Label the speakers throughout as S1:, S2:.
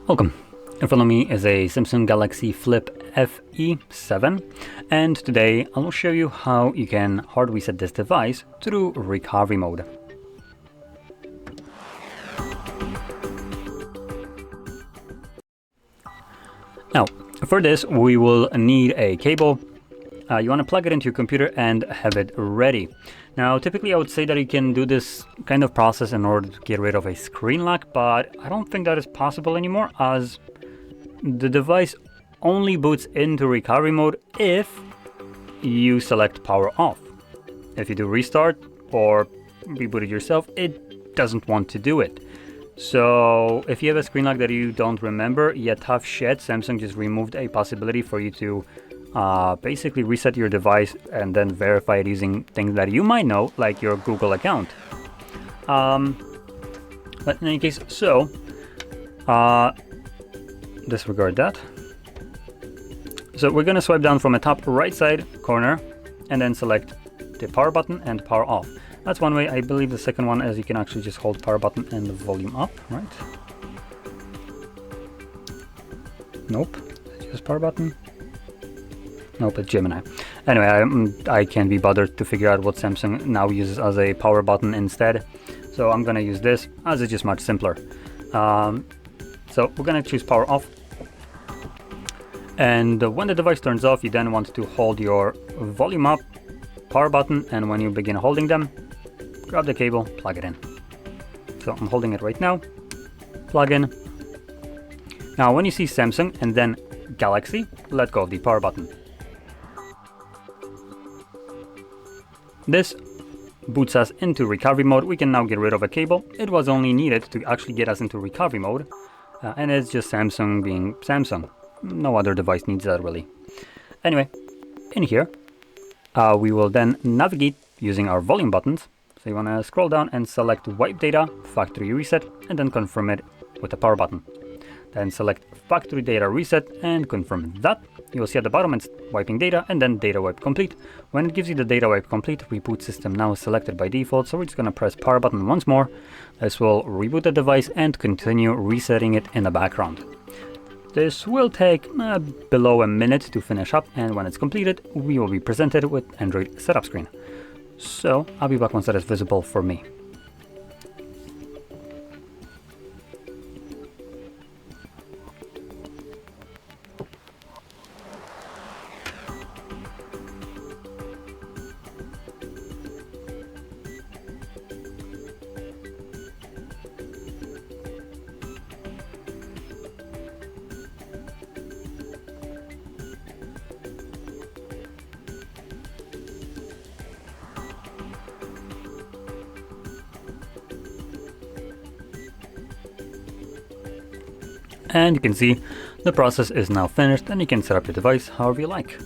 S1: Welcome. In front of me is a Samsung Galaxy Flip FE7, and today I will show you how you can hard reset this device through recovery mode. Now, for this we will need a cable. You want to plug it into your computer and have it ready. Now, typically I would say that you can do this kind of process in order to get rid of a screen lock, but I don't think that is possible anymore, as the device only boots into recovery mode if you select power off. If you do restart or reboot it yourself, it doesn't want to do it. So if you have a screen lock that you don't remember, yeah, tough shit, Samsung just removed a possibility for you to basically reset your device and then verify it using things that you might know, like your Google account. But in any case, so disregard that. So we're gonna swipe down from the top right side corner and then select the power button and power off. That's one way. I believe the second one is you can actually just hold power button and the volume up, right? Nope, just power button. Nope, it's Gemini. Anyway, I can't be bothered to figure out what Samsung now uses as a power button instead. So I'm gonna use this, as it's just much simpler. So we're gonna choose power off. And when the device turns off, you then want to hold your volume up, power button, and when you begin holding them, grab the cable, plug it in. So I'm holding it right now, plug in. Now when you see Samsung and then Galaxy, let go of the power button. This boots us into recovery mode. We can now get rid of a cable. It was only needed to actually get us into recovery mode, and it's just Samsung being Samsung. No other device needs that really. Anyway, in here, we will then navigate using our volume buttons. So you want to scroll down and select Wipe Data, Factory Reset, and then confirm it with the power button. Then select Factory Data Reset and confirm that. You will see at the bottom it's wiping data and then data wipe complete. When it gives you the data wipe complete, reboot system now is selected by default, so we're just going to press power button once more. This will reboot the device and continue resetting it in the background. This will take below a minute to finish up, and when it's completed, we will be presented with Android setup screen. So I'll be back once that is visible for me. And you can see the process is now finished, and you can set up your device however you like.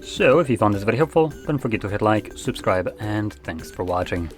S1: So if you found this very helpful, don't forget to hit like, subscribe, and thanks for watching.